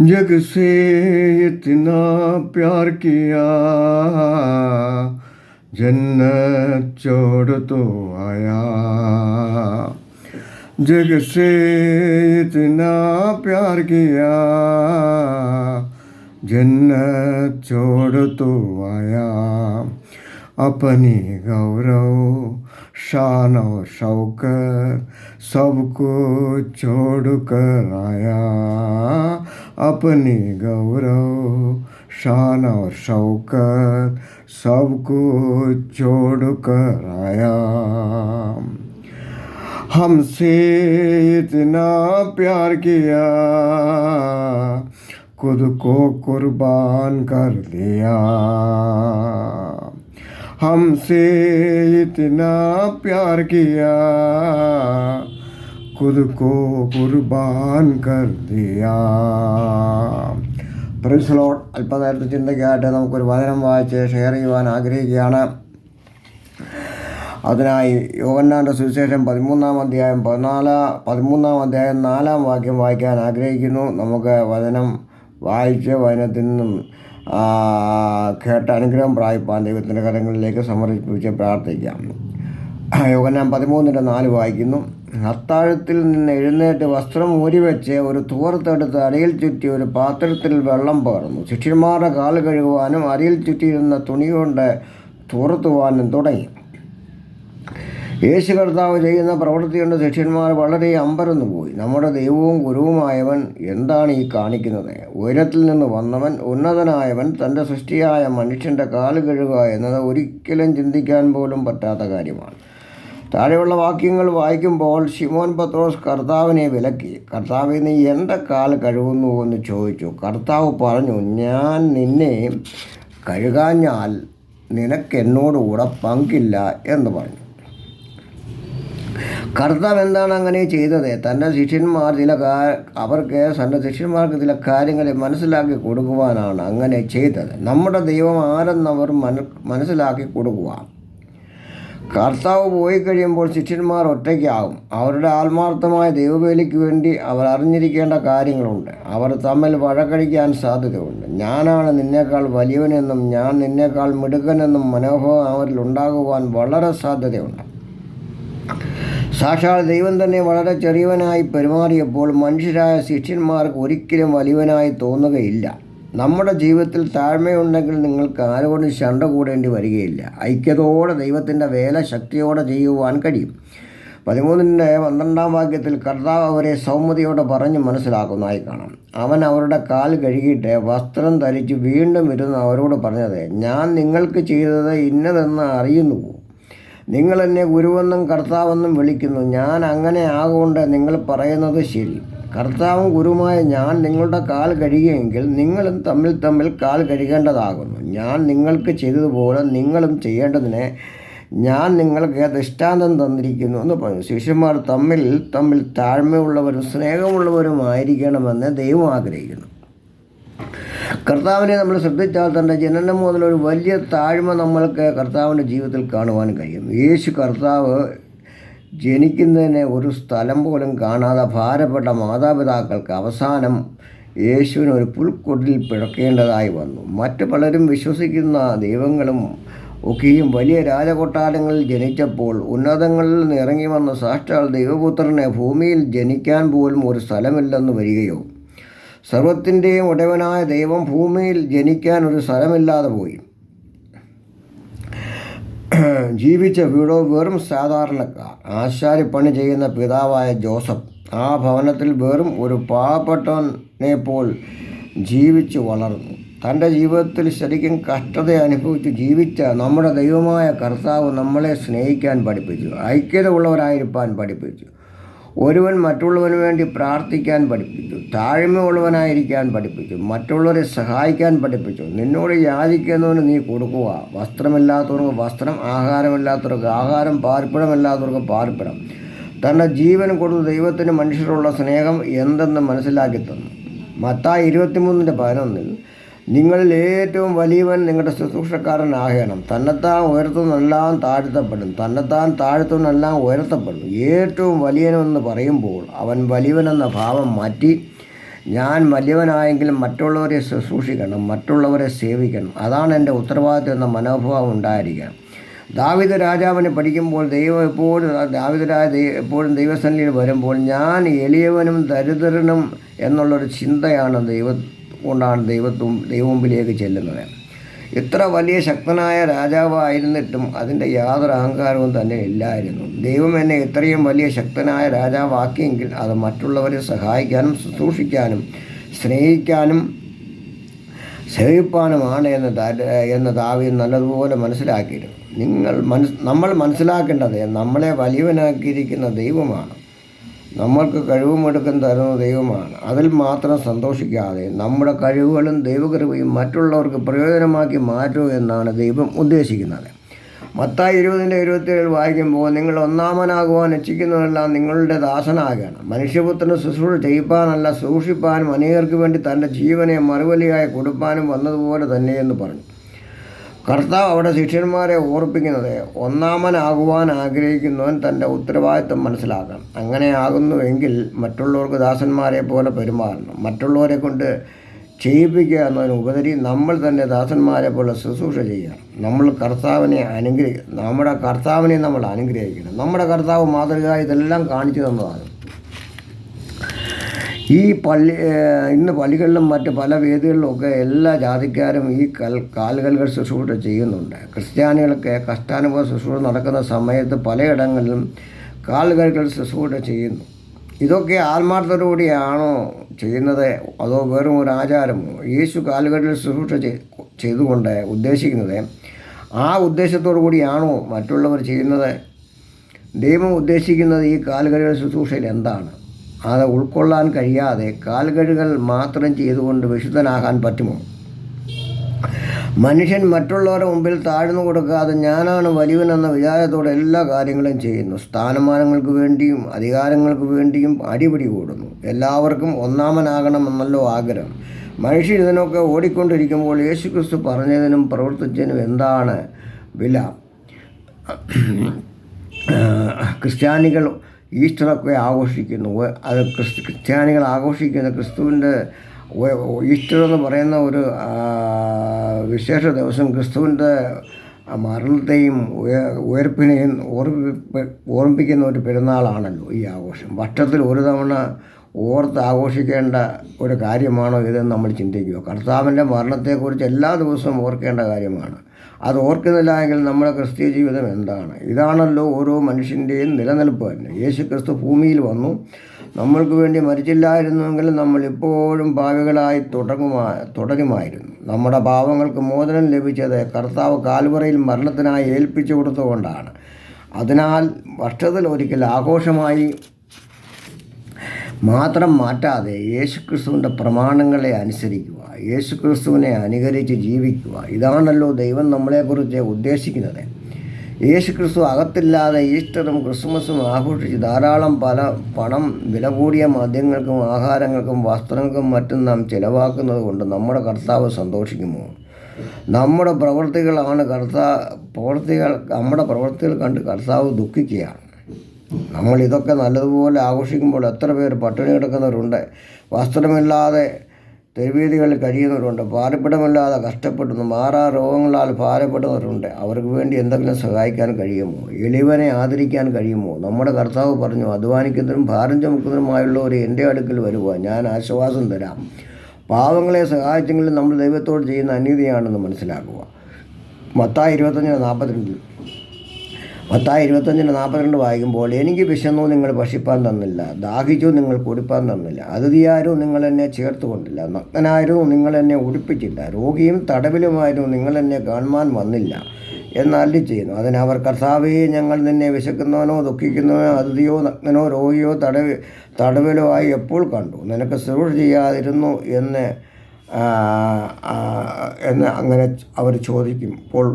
जग से इतना प्यार किया, जन्नत छोड़ तो आया। जग से इतना प्यार किया, जन्नत छोड़ तो आया। अपनी गौरव शान और शौकत सबको छोड़ कर आया। अपनी गौरव शान और शौकत सबको छोड़ कर आया। हमसे इतना प्यार किया, खुद को कुर्बान कर दिया। हमसे इतना प्यार किया, खुद को കുർബാൻ കർ ദിയാ. Praise Lord. അല്പനേരത്തെ ചിന്തയ്ക്കായിട്ട് നമുക്കൊരു വചനം വായിച്ച് ഷെയർ ചെയ്യുവാൻ ആഗ്രഹിക്കുകയാണ്. അതിനായി യോഹന്നാൻ്റെ സുവിശേഷം 13-ാം അധ്യായം 4-ാം വാക്യം വായിക്കാൻ ആഗ്രഹിക്കുന്നു. നമുക്ക് വചനം വായിച്ച് വചനത്തിൽ നിന്നും കേട്ട അനുഗ്രഹം പ്രാപിപ്പാൻ ദൈവത്തിൻ്റെ കരങ്ങളിലേക്ക് സമർപ്പിച്ച് പ്രാർത്ഥിക്കാം. യോഹന്നാൻ 13:4 വായിക്കുന്നു. അത്താഴത്തിൽ നിന്ന് എഴുന്നേറ്റ് വസ്ത്രം ഊരിവെച്ച് ഒരു തൂർത്തെടുത്ത് അരയിൽ ചുറ്റി ഒരു പാത്രത്തിൽ വെള്ളം പകർന്നു. ശിഷ്യന്മാരുടെ കാല് കഴുകുവാനും അരയിൽ ചുറ്റിയിരുന്ന തുണി കൊണ്ട് തൂർത്തുവാനും തുടങ്ങി. യേശു കർത്താവ് ചെയ്യുന്ന പ്രവൃത്തി കൊണ്ട് ശിഷ്യന്മാർ വളരെ അമ്പരന്നു പോയി. നമ്മുടെ ദൈവവും ഗുരുവുമായവൻ എന്താണ് ഈ കാണിക്കുന്നത്? ഉയരത്തിൽ നിന്ന് വന്നവൻ, ഉന്നതനായവൻ തൻ്റെ സൃഷ്ടിയായ മനുഷ്യൻ്റെ കാല് കഴുകുക എന്നത് ഒരിക്കലും ചിന്തിക്കാൻ പോലും പറ്റാത്ത കാര്യമാണ്. താഴെയുള്ള വാക്യങ്ങൾ വായിക്കുമ്പോൾ ശിമോൻ പത്രോസ് കർത്താവിനെ വിലക്കി. കർത്താവേ, നീ എൻ്റെ കാല് കഴുകുന്നു എന്ന് ചോദിച്ചു. കർത്താവ് പറഞ്ഞു, ഞാൻ നിന്നെ കഴുകാഞ്ഞാൽ നിനക്ക് എന്നോടുകൂടെ പങ്കില്ല എന്ന് പറഞ്ഞു. കർത്താവ് എന്താണ് അങ്ങനെ ചെയ്തത്? തൻ്റെ ശിഷ്യന്മാർക്ക് ചില കാര്യങ്ങളെ മനസ്സിലാക്കി കൊടുക്കുവാനാണ് അങ്ങനെ ചെയ്തത്. നമ്മുടെ ദൈവം ആരെന്നവർ മനസ്സിലാക്കി കൊടുക്കുക. കർത്താവ് പോയി കഴിയുമ്പോൾ ശിഷ്യന്മാർ ഒറ്റയ്ക്കാകും. അവരുടെ ആത്മാർത്ഥമായ ദൈവവേലയ്ക്ക് വേണ്ടി അവർ അറിഞ്ഞിരിക്കേണ്ട കാര്യങ്ങളുണ്ട്. അവർ തമ്മിൽ വഴക്കടിക്കാൻ സാധ്യതയുണ്ട്. ഞാനാണ് നിന്നേക്കാൾ വലിയവനെന്നും ഞാൻ നിന്നേക്കാൾ മിടുക്കനെന്നും മനോഭാവം അവരിൽ ഉണ്ടാകുവാൻ വളരെ സാധ്യതയുണ്ട്. സാക്ഷാൽ ദൈവം തന്നെ വളരെ ചെറിയവനായി പെരുമാറിയപ്പോൾ മനുഷ്യരായ ശിഷ്യന്മാർക്ക് ഒരിക്കലും വലിയവനായി തോന്നുകയില്ല. നമ്മുടെ ജീവിതത്തിൽ താഴ്മയുണ്ടെങ്കിൽ നിങ്ങൾക്ക് ആരോടും ശണ്ട കൂടേണ്ടി വരികയില്ല. ഐക്യതയോടെ ദൈവത്തിൻ്റെ വേല ശക്തിയോടെ ചെയ്യുവാൻ കഴിയും. 13-12 വാക്യത്തിൽ കർത്താവ് അവരെ സൗമ്യതയോടെ പറഞ്ഞ് മനസ്സിലാക്കുന്നതായി കാണാം. അവൻ അവരുടെ കാൽ കഴുകിയിട്ട് വസ്ത്രം ധരിച്ച് വീണ്ടും ഇരുന്ന് അവരോട് പറഞ്ഞത്, ഞാൻ നിങ്ങൾക്ക് ചെയ്തത് ഇന്നതെന്ന് അറിയുന്നുവോ? നിങ്ങൾ എന്നെ ഗുരുവെന്നും കർത്താവെന്നും വിളിക്കുന്നു. ഞാൻ അങ്ങനെ ആകൊണ്ട് നിങ്ങൾ പറയുന്നത് ശരി. കർത്താവും ഗുരുവുമായ ഞാൻ നിങ്ങളുടെ കാൽ കഴുകിയെങ്കിൽ നിങ്ങളും തമ്മിൽ കാൽ കഴുകേണ്ടതാകുന്നു. ഞാൻ നിങ്ങൾക്ക് ചെയ്തതുപോലെ നിങ്ങളും ചെയ്യേണ്ടതിന് ഞാൻ നിങ്ങൾക്ക് ദൃഷ്ടാന്തം തന്നിരിക്കുന്നു എന്ന് പറഞ്ഞു. ശിഷ്യന്മാർ തമ്മിൽ താഴ്മയുള്ളവരും സ്നേഹമുള്ളവരുമായിരിക്കണമെന്ന് ദൈവം ആഗ്രഹിക്കുന്നു. കർത്താവിനെ നമ്മൾ ശ്രദ്ധിച്ചാൽ തൻ്റെ ജനനം മുതൽ ഒരു വലിയ താഴ്മ നമ്മൾക്ക് കർത്താവിൻ്റെ ജീവിതത്തിൽ കാണുവാൻ കഴിയും. യേശു കർത്താവ് ജനിക്കുന്നതിന് ഒരു സ്ഥലം പോലും കാണാതെ ഭാരപ്പെട്ട മാതാപിതാക്കൾക്ക് അവസാനം യേശുവിന് ഒരു പുൽക്കൊടിൽ പിഴക്കേണ്ടതായി വന്നു. മറ്റു പലരും വിശ്വസിക്കുന്ന ദൈവങ്ങളും ഒക്കെയും വലിയ രാജകൊട്ടാരങ്ങളിൽ ജനിച്ചപ്പോൾ ഉന്നതങ്ങളിൽ നിന്ന് ഇറങ്ങി വന്ന സാക്ഷാൽ ദൈവപുത്രനെ ഭൂമിയിൽ ജനിക്കാൻ പോലും ഒരു സ്ഥലമില്ലെന്ന് വരികയോ, സർവത്തിൻ്റെയും ഉടയവനായ ദൈവം ഭൂമിയിൽ ജനിക്കാൻ ഒരു സ്ഥലമില്ലാതെ പോയി. ജീവിച്ച വീടോ വെറും സാധാരണക്കാർ. ആശാരിപ്പണി ചെയ്യുന്ന പിതാവായ ജോസഫ് ആ ഭവനത്തിൽ വെറും ഒരു പാവപ്പെട്ടവനെ പോൽ ജീവിച്ചു വളർന്നു. തൻ്റെ ജീവിതത്തിൽ ശരിക്കും കഷ്ടത അനുഭവിച്ച് ജീവിച്ച നമ്മുടെ ദൈവമായ കർത്താവ് നമ്മളെ സ്നേഹിക്കാൻ പഠിപ്പിച്ചു, ഐക്യത ഉള്ളവരായിരിക്കാൻ പഠിപ്പിച്ചു, ഒരുവൻ മറ്റുള്ളവന് വേണ്ടി പ്രാർത്ഥിക്കാൻ പഠിപ്പിച്ചു, താഴ്മയുള്ളവനായിരിക്കാൻ പഠിപ്പിച്ചു, മറ്റുള്ളവരെ സഹായിക്കാൻ പഠിപ്പിച്ചു. നിന്നോട് യാചിക്കുന്നവന് നീ കൊടുക്കുക. വസ്ത്രമില്ലാത്തവർക്ക് വസ്ത്രം, ആഹാരമില്ലാത്തവർക്ക് ആഹാരം, പാർപ്പിടമില്ലാത്തവർക്ക് പാർപ്പിടം. തൻ്റെ ജീവൻ കൊടുത്ത് ദൈവത്തിന് മനുഷ്യരുള്ള സ്നേഹം എന്തെന്ന് മനസ്സിലാക്കി തന്നു. മത്തായി 23:11 നിങ്ങളിൽ ഏറ്റവും വലിയവൻ നിങ്ങളുടെ ശുശ്രൂഷക്കാരനാകണം. തന്നെത്താൻ ഉയർത്തുന്നതെല്ലാം താഴ്ത്തപ്പെടും, തന്നെത്താൻ താഴ്ത്തുന്നതെല്ലാം ഉയർത്തപ്പെടും. ഏറ്റവും വലിയവനെന്ന് പറയുമ്പോൾ അവൻ വലിയവനെന്ന ഭാവം മാറ്റി ഞാൻ വലിയവനായെങ്കിലും മറ്റുള്ളവരെ ശുശ്രൂഷിക്കണം, മറ്റുള്ളവരെ സേവിക്കണം. അതാണ് എൻ്റെ ഉത്തരവാദിത്വം എന്ന മനോഭാവം ഉണ്ടായിരിക്കണം. ദാവീദ് രാജാവിനെ പഠിക്കുമ്പോൾ ദാവീദ് എപ്പോഴും ദൈവസന്നിധിയിൽ വരുമ്പോൾ ഞാൻ എളിയവനും ദരിദ്രനും എന്നുള്ളൊരു ചിന്തയാണ് കൊണ്ടാണ് ദൈവമുമ്പിലേക്ക് ചെല്ലുന്നത്. ഇത്ര വലിയ ശക്തനായ രാജാവായിരുന്നിട്ടും അതിൻ്റെ യാതൊരു അഹങ്കാരവും തന്നെ ഇല്ലായിരുന്നു. ദൈവം എന്നെ ഇത്രയും വലിയ ശക്തനായ രാജാവാക്കിയെങ്കിൽ അത് മറ്റുള്ളവരെ സഹായിക്കാനും ശുശ്രൂഷിക്കാനും സ്നേഹിക്കാനും സേവിപ്പാനുമാണ് എന്ന് ദാവീദ് നല്ലതുപോലെ മനസ്സിലാക്കിയിരുന്നു. നമ്മൾ മനസ്സിലാക്കേണ്ടത് നമ്മളെ വലിയവനാക്കിയിരിക്കുന്ന ദൈവമാണ്. നമ്മൾക്ക് കഴിവുമെടുക്കാൻ തരുന്ന ദൈവമാണ്. അതിൽ മാത്രം സന്തോഷിക്കാതെ നമ്മുടെ കഴിവുകളും ദൈവകൃപയും മറ്റുള്ളവർക്ക് പ്രയോജനമാക്കി മാറ്റൂ എന്നാണ് ദൈവം ഉദ്ദേശിക്കുന്നത്. മത്തായി 20:27 വായിക്കുമ്പോൾ, നിങ്ങൾ ഒന്നാമനാകുവാൻ ഇച്ഛിക്കുന്നതെല്ലാം നിങ്ങളുടെ ദാസനാകണം. മനുഷ്യപുത്രന് ശുശ്രൂഷ ചെയ്യിപ്പാനല്ല, സൂക്ഷിപ്പാനും അനേകർക്ക് വേണ്ടി തൻ്റെ ജീവനെ മറുബലിയായി കൊടുപ്പാനും വന്നതുപോലെ തന്നെയെന്ന് പറഞ്ഞു. കർത്താവ് അവിടെ ശിഷ്യന്മാരെ ഓർപ്പിക്കുന്നത്, ഒന്നാമനാകുവാൻ ആഗ്രഹിക്കുന്നവൻ തൻ്റെ ഉത്തരവാദിത്വം മനസ്സിലാക്കണം. അങ്ങനെ ആകുന്നുവെങ്കിൽ മറ്റുള്ളവർക്ക് ദാസന്മാരെ പോലെ പെരുമാറണം. മറ്റുള്ളവരെ കൊണ്ട് ചെയ്യിപ്പിക്കുക എന്നതിനുപരി നമ്മൾ തന്നെ ദാസന്മാരെ പോലെ ശുശ്രൂഷ ചെയ്യണം. നമ്മുടെ കർത്താവിനെ നമ്മൾ അനുഗ്രഹിക്കണം. നമ്മുടെ കർത്താവ് മാതൃക ഇതെല്ലാം കാണിച്ചു തന്നതാണ്. ഇന്ന് പള്ളികളിലും മറ്റ് പല വേദികളിലുമൊക്കെ എല്ലാ ജാതിക്കാരും ഈ കാൽകഴുകൽ ശുശ്രൂഷ ചെയ്യുന്നുണ്ട്. ക്രിസ്ത്യാനികൾക്ക് കഷ്ടാനുഭവ ശുശ്രൂഷ നടക്കുന്ന സമയത്ത് പലയിടങ്ങളിലും കാൽകഴുകൽ ശുശ്രൂഷ ചെയ്യുന്നു. ഇതൊക്കെ ആത്മാർത്ഥതയോടെയാണോ ചെയ്യുന്നത്, അതോ വെറും ഒരു ആചാരമോ? യേശു കാൽകഴുകൽ ശുശ്രൂഷ ചെയ്തുകൊണ്ട് ഉദ്ദേശിക്കുന്നത് ആ ഉദ്ദേശത്തോടു കൂടിയാണോ മറ്റുള്ളവർ ചെയ്യുന്നത്? ദൈവം ഉദ്ദേശിക്കുന്നത് ഈ കാൽകഴുകൽ ശുശ്രൂഷയിൽ എന്താണ്? അത് ഉൾക്കൊള്ളാൻ കഴിയാതെ കാൽകഴുകൽ മാത്രം ചെയ്തുകൊണ്ട് വിശുദ്ധനാകാൻ പറ്റുമോ? മനുഷ്യൻ മറ്റുള്ളവരുടെ മുമ്പിൽ താഴ്ന്നു കൊടുക്കാതെ ഞാനാണ് വലിയവനെന്ന വിചാരത്തോടെ എല്ലാ കാര്യങ്ങളും ചെയ്യുന്നു. സ്ഥാനമാനങ്ങൾക്ക് വേണ്ടിയും അധികാരങ്ങൾക്ക് വേണ്ടിയും അടിപിടി കൂടുന്നു. എല്ലാവർക്കും ഒന്നാമനാകണമെന്നല്ലോ ആഗ്രഹം. മനുഷ്യൻ ഇതിനൊക്കെ ഓടിക്കൊണ്ടിരിക്കുമ്പോൾ യേശുക്രിസ്തു പറഞ്ഞതിനും പ്രവർത്തിച്ചതിനും എന്താണ് വില? ക്രിസ്ത്യാനികൾ ഈസ്റ്ററൊക്കെ ആഘോഷിക്കുന്നു. അത് ക്രിസ്ത്യാനികൾ ആഘോഷിക്കുന്ന ക്രിസ്തുവിൻ്റെ ഈസ്റ്റർ എന്ന് പറയുന്ന ഒരു വിശേഷ ദിവസം ക്രിസ്തുവിൻ്റെ മരണത്തെയും ഉയർപ്പിനെയും ഓർമ്മിപ്പിക്കുന്ന ഒരു പെരുന്നാളാണല്ലോ ഈ ആഘോഷം. വർഷത്തിൽ ഒരു തവണ ഓർത്ത് ആഘോഷിക്കേണ്ട ഒരു കാര്യമാണോ ഇതെന്ന് നമ്മൾ ചിന്തിക്കുക. കർത്താവിൻ്റെ മരണത്തെക്കുറിച്ച് എല്ലാ ദിവസവും ഓർക്കേണ്ട കാര്യമാണ്. അത് ഓർക്കുന്നില്ല എങ്കിൽ നമ്മുടെ ക്രിസ്തീയ ജീവിതം എന്താണ്? ഇതാണല്ലോ ഓരോ മനുഷ്യൻ്റെയും നിലനിൽപ്പ് തന്നെ. യേശു ക്രിസ്തു ഭൂമിയിൽ വന്നു. നമ്മൾക്ക് വേണ്ടി മരിച്ചില്ലായിരുന്നുവെങ്കിൽ നമ്മൾ ഇപ്പോഴും പാപികളായി തുടരുമായിരുന്നു. നമ്മുടെ പാപങ്ങൾക്ക് മോചനം ലഭിച്ചത് കർത്താവ് കാൽവറിയിൽ മരണത്തിനായി ഏൽപ്പിച്ചു കൊടുത്തുകൊണ്ടാണ്. അതിനാൽ വർഷത്തിൽ ഒരിക്കൽ ആഘോഷമായി മാത്രം മാറ്റാതെ യേശുക്രിസ്തുവിൻ്റെ പ്രമാണങ്ങളെ അനുസരിക്കുക, യേശുക്രിസ്തുവിനെ അനുകരിച്ച് ജീവിക്കുക. ഇതാണല്ലോ ദൈവം നമ്മളെക്കുറിച്ച് ഉദ്ദേശിക്കുന്നത്. യേശുക്രിസ്തു അകത്തില്ലാതെ ഈസ്റ്ററും ക്രിസ്മസും ആഘോഷിച്ച് ധാരാളം പണം വില കൂടിയ മദ്യങ്ങൾക്കും ആഹാരങ്ങൾക്കും വസ്ത്രങ്ങൾക്കും മറ്റും നാം ചിലവാക്കുന്നത് കൊണ്ട് നമ്മുടെ കർത്താവ് സന്തോഷിക്കുമോ? നമ്മുടെ പ്രവൃത്തികൾ കണ്ട് കർത്താവ് ദുഃഖിക്കുകയാണ്. നമ്മൾ ഇതൊക്കെ നല്ലതുപോലെ ആഘോഷിക്കുമ്പോൾ എത്ര പേർ പട്ടിണി കിടക്കുന്നവരുണ്ട്, വസ്ത്രമില്ലാതെ തെരുവീതികളിൽ കഴിയുന്നവരുണ്ട്, പാർപ്പിടമില്ലാതെ കഷ്ടപ്പെടുന്നു, മാറാ രോഗങ്ങളാൽ ഭാരപ്പെടുന്നവരുണ്ട്. അവർക്ക് വേണ്ടി എന്തെങ്കിലും സഹായിക്കാൻ കഴിയുമോ? എളിവനെ ആദരിക്കാൻ കഴിയുമോ? നമ്മുടെ കർത്താവ് പറഞ്ഞു, അധ്വാനിക്കുന്നതിനും ഭാരം ചുമക്കുന്നതിനുമായുള്ളവർ എൻ്റെ അടുക്കൽ വരുക, ഞാൻ ആശ്വാസം തരാം. പാവങ്ങളെ സഹായിച്ചെങ്കിലും നമ്മൾ ദൈവത്തോട് ചെയ്യുന്ന അനീതിയാണെന്ന് മനസ്സിലാക്കുക. മത്തായി 25:42 വായിക്കുമ്പോൾ, എനിക്ക് വിശന്നു നിങ്ങൾ ഭക്ഷിപ്പാൻ തന്നില്ല, ദാഹിച്ചു നിങ്ങൾ കുടിപ്പാൻ തന്നില്ല, അതിഥിയായിരുന്നു നിങ്ങൾ എന്നെ ചേർത്ത് കൊണ്ടില്ല, നഗ്നനായിരുന്നു നിങ്ങൾ എന്നെ ഉടുപ്പിച്ചില്ല, രോഗിയും തടവിലുമായിരുന്നു നിങ്ങൾ എന്നെ കാണുവാൻ വന്നില്ല എന്ന് അരുളി ചെയ്യുന്നു. അതിനവർ, കർത്താവേ, ഞങ്ങൾ നിന്നെ വിശക്കുന്നവനോ ദുഃഖിക്കുന്നവനോ അതിഥിയോ നഗ്നനോ രോഗിയോ തടവിലോ ആയി എപ്പോൾ കണ്ടു? നിനക്ക് ശുശ്രൂഷ ചെയ്യാതിരുന്നു എന്ന് അങ്ങനെ അവർ ചോദിക്കുമ്പോൾ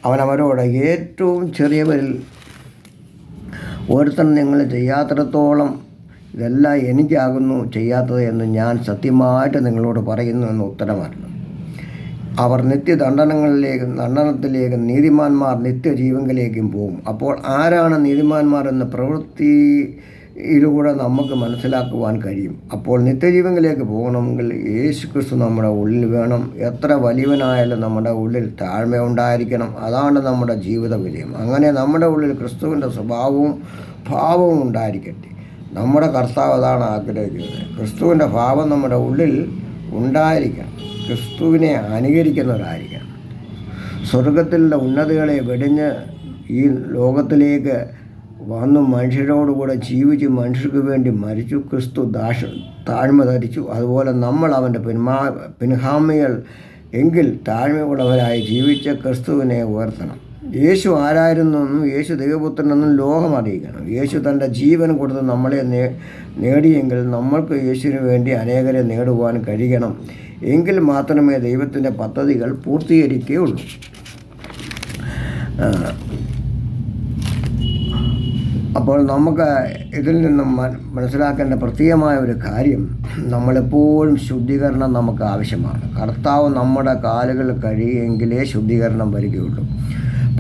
അവൻ അവരോട്, ഏറ്റവും ചെറിയവരിൽ ഒരുത്തൻ നിങ്ങൾ ചെയ്യാത്തിടത്തോളം ഇതെല്ലാം എനിക്കാകുന്നു ചെയ്യാത്തത് എന്ന് ഞാൻ സത്യമായിട്ട് നിങ്ങളോട് പറയുന്നു എന്ന് ഉത്തരമായിരുന്നു. അവർ ദണ്ഡനത്തിലേക്കും നീതിമാന്മാർ നിത്യജീവങ്കിലേക്കും പോകും. അപ്പോൾ ആരാണ് നീതിമാന്മാർ എന്ന് ഇതിലൂടെ നമുക്ക് മനസ്സിലാക്കുവാൻ കഴിയും. അപ്പോൾ നിത്യജീവനിലേക്ക് പോകണമെങ്കിൽ യേശു ക്രിസ്തു നമ്മുടെ ഉള്ളിൽ വേണം. എത്ര വലിയവനായാലും നമ്മുടെ ഉള്ളിൽ താഴ്മ ഉണ്ടായിരിക്കണം. അതാണ് നമ്മുടെ ജീവിത വിജയം. അങ്ങനെ നമ്മുടെ ഉള്ളിൽ ക്രിസ്തുവിൻ്റെ സ്വഭാവവും ഭാവവും ഉണ്ടായിരിക്കട്ടെ. നമ്മുടെ കർത്താവ് അതാണ് ആഗ്രഹിക്കുന്നത്. ക്രിസ്തുവിൻ്റെ ഭാവം നമ്മുടെ ഉള്ളിൽ ഉണ്ടായിരിക്കണം. ക്രിസ്തുവിനെ അനുകരിക്കുന്നവരായിരിക്കണം. സ്വർഗത്തിലുള്ള ഉന്നതികളെ വെടിഞ്ഞ് ഈ ലോകത്തിലേക്ക് വന്നു മനുഷ്യരോടുകൂടെ ജീവിച്ച് മനുഷ്യർക്ക് വേണ്ടി മരിച്ചു. ക്രിസ്തു താഴ്മ ധരിച്ചു. അതുപോലെ നമ്മൾ അവൻ്റെ പിൻഗാമികൾ എങ്കിൽ താഴ്മയുള്ളവരായി ജീവിച്ച ക്രിസ്തുവിനെ ഉയർത്തണം. യേശു ആരായിരുന്നെന്നും യേശു ദൈവപുത്രനെന്നും ലോകം അറിയിക്കണം. യേശു തൻ്റെ ജീവൻ കൊടുത്ത് നമ്മളെ നേടിയെങ്കിൽ നമ്മൾക്ക് യേശുവിന് വേണ്ടി അനേകരെ നേടുവാൻ കഴിയണം. എങ്കിൽ മാത്രമേ ദൈവത്തിൻ്റെ പദ്ധതികൾ പൂർത്തീകരിക്കുകയുള്ളൂ. അപ്പോൾ നമുക്ക് ഇതിൽ നിന്നും മനസ്സിലാക്കേണ്ട പ്രത്യേകമായ ഒരു കാര്യം, നമ്മളെപ്പോഴും ശുദ്ധീകരണം നമുക്ക് ആവശ്യമാണ്. കർത്താവ് നമ്മുടെ കാലുകൾ കഴുകിയെങ്കിലേ ശുദ്ധീകരണം വരികയുള്ളൂ.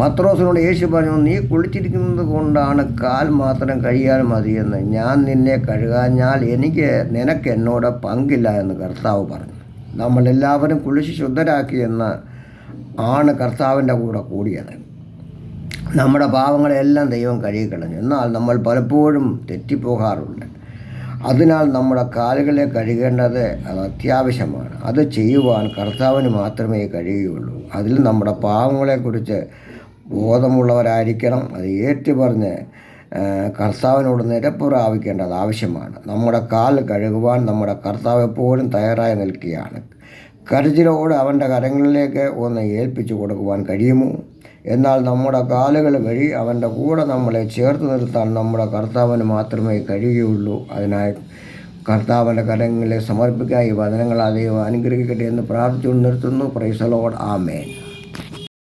പത്രോസിനോട് യേശു പറഞ്ഞു, നീ കുളിച്ചിരിക്കുന്നത് കൊണ്ടാണ് കാൽ മാത്രം കഴുകിയാൽ മതിയെന്ന്. ഞാൻ നിന്നെ കഴുകാഞ്ഞാൽ നിനക്ക് എന്നോട് പങ്കില്ല എന്ന് കർത്താവ് പറഞ്ഞു. നമ്മളെല്ലാവരും കുളിച്ച് ശുദ്ധരാക്കിയെന്ന് ആണ് കർത്താവിൻ്റെ കൂടെ കൂടിയത്. നമ്മുടെ പാവങ്ങളെല്ലാം ദൈവം കഴുകിക്കളഞ്ഞു. എന്നാൽ നമ്മൾ പലപ്പോഴും തെറ്റിപ്പോകാറുണ്ട്. അതിനാൽ നമ്മുടെ കാലുകളെ കഴുകേണ്ടത് അത് അത്യാവശ്യമാണ്. അത് ചെയ്യുവാൻ കർത്താവിന് മാത്രമേ കഴിയുകയുള്ളൂ. അതിൽ നമ്മുടെ പാവങ്ങളെക്കുറിച്ച് ബോധമുള്ളവരായിരിക്കണം. അത് ഏറ്റുപറഞ്ഞ് കർത്താവിനോട് നിരപ്പ് പ്രാപിക്കേണ്ടത് ആവശ്യമാണ്. നമ്മുടെ കാൽ കഴുകുവാൻ നമ്മുടെ കർത്താവ് എപ്പോഴും തയ്യാറായി നിൽക്കുകയാണ്. കരുതലോട് അവൻ്റെ കരങ്ങളിലേക്ക് ഒന്ന് ഏൽപ്പിച്ചു കൊടുക്കുവാൻ കഴിയുമോ? എന്നാൽ നമ്മുടെ കാലുകൾ വഴി അവൻ്റെ കൂടെ നമ്മളെ ചേർത്ത് നിർത്താൻ നമ്മുടെ കർത്താവിന് മാത്രമേ കഴിയുകയുള്ളൂ. അതിനായി കർത്താവിൻ്റെ കരങ്ങളെ സമർപ്പിക്കാൻ ഈ വചനങ്ങൾ ദൈവം അനുഗ്രഹിക്കട്ടെ എന്ന് പ്രാർത്ഥിച്ചു നിർത്തുന്നു. Praise the Lord. ആമേൻ.